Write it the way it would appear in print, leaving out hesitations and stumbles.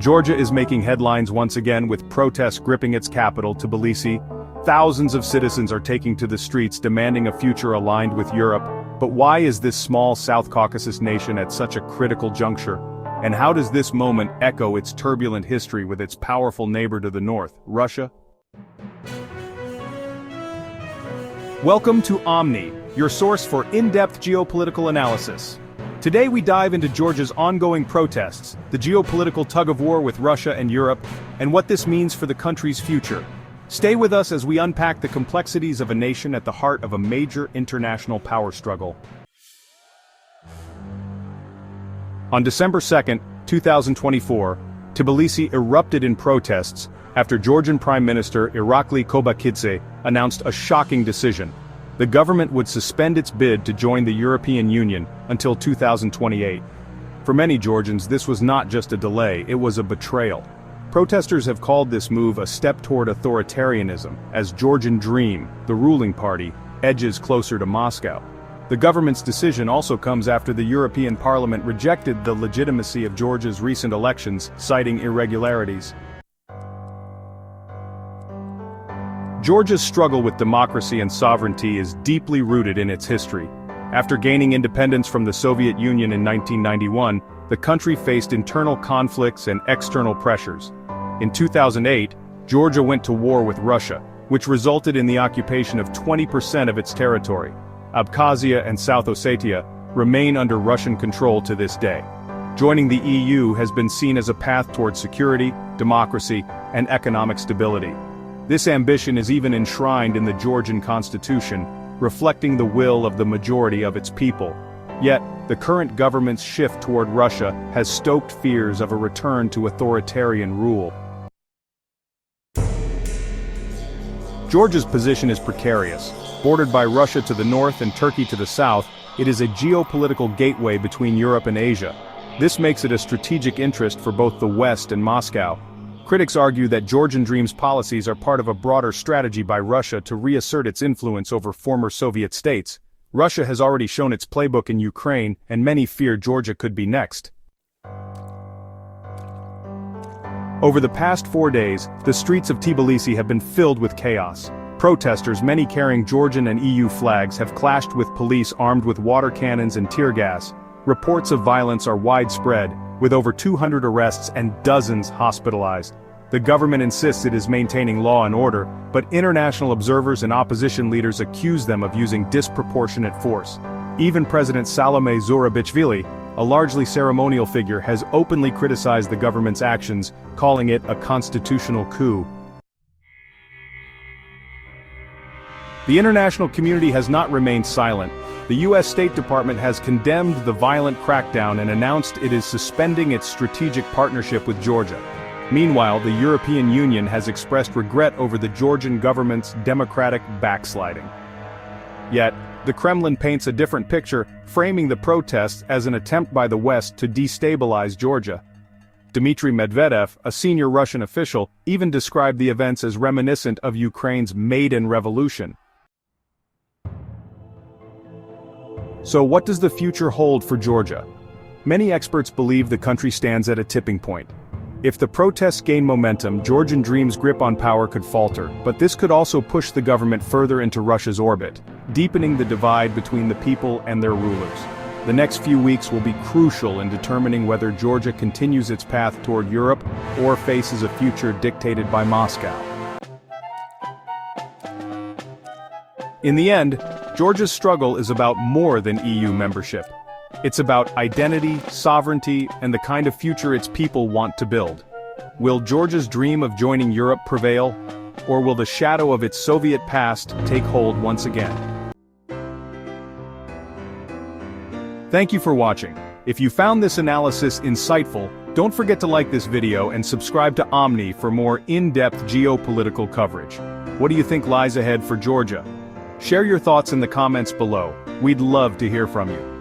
Georgia is making headlines once again with protests gripping its capital, Tbilisi. Thousands of citizens are taking to the streets demanding a future aligned with Europe. But why is this small South Caucasus nation at such a critical juncture? And how does this moment echo its turbulent history with its powerful neighbor to the north, Russia? Welcome to Omni, your source for in-depth geopolitical analysis. Today we dive into Georgia's ongoing protests, the geopolitical tug-of-war with Russia and Europe, and what this means for the country's future. Stay with us as we unpack the complexities of a nation at the heart of a major international power struggle. On December 2, 2024, Tbilisi erupted in protests after Georgian Prime Minister Irakli Kobakidze announced a shocking decision. The government would suspend its bid to join the European Union until 2028. For many Georgians, this was not just a delay, it was a betrayal. Protesters have called this move a step toward authoritarianism, as Georgian Dream, the ruling party, edges closer to Moscow. The government's decision also comes after the European Parliament rejected the legitimacy of Georgia's recent elections, citing irregularities. Georgia's struggle with democracy and sovereignty is deeply rooted in its history. After gaining independence from the Soviet Union in 1991, the country faced internal conflicts and external pressures. In 2008, Georgia went to war with Russia, which resulted in the occupation of 20% of its territory. Abkhazia and South Ossetia remain under Russian control to this day. Joining the EU has been seen as a path toward security, democracy, and economic stability. This ambition is even enshrined in the Georgian constitution, reflecting the will of the majority of its people. Yet, the current government's shift toward Russia has stoked fears of a return to authoritarian rule. Georgia's position is precarious. Bordered by Russia to the north and Turkey to the south, it is a geopolitical gateway between Europe and Asia. This makes it a strategic interest for both the West and Moscow. Critics argue that Georgian Dream's policies are part of a broader strategy by Russia to reassert its influence over former Soviet states. Russia has already shown its playbook in Ukraine, and many fear Georgia could be next. Over the past 4 days, the streets of Tbilisi have been filled with chaos. Protesters, many carrying Georgian and EU flags, have clashed with police armed with water cannons and tear gas. Reports of violence are widespread, with over 200 arrests and dozens hospitalized. The government insists it is maintaining law and order, but international observers and opposition leaders accuse them of using disproportionate force. Even President Salome Zurabichvili, a largely ceremonial figure, has openly criticized the government's actions, calling it a constitutional coup. The international community has not remained silent. The U.S. State Department has condemned the violent crackdown and announced it is suspending its strategic partnership with Georgia. Meanwhile, the European Union has expressed regret over the Georgian government's democratic backsliding. Yet, the Kremlin paints a different picture, framing the protests as an attempt by the West to destabilize Georgia. Dmitry Medvedev, a senior Russian official, even described the events as reminiscent of Ukraine's Maidan Revolution. So what does the future hold for Georgia? Many experts believe the country stands at a tipping point. If the protests gain momentum, Georgian Dream's grip on power could falter, but this could also push the government further into Russia's orbit, deepening the divide between the people and their rulers. The next few weeks will be crucial in determining whether Georgia continues its path toward Europe or faces a future dictated by Moscow. In the end, Georgia's struggle is about more than EU membership. It's about identity, sovereignty, and the kind of future its people want to build. Will Georgia's dream of joining Europe prevail, or will the shadow of its Soviet past take hold once again? Thank you for watching. If you found this analysis insightful, don't forget to like this video and subscribe to Omni for more in-depth geopolitical coverage. What do you think lies ahead for Georgia? Share your thoughts in the comments below. We'd love to hear from you.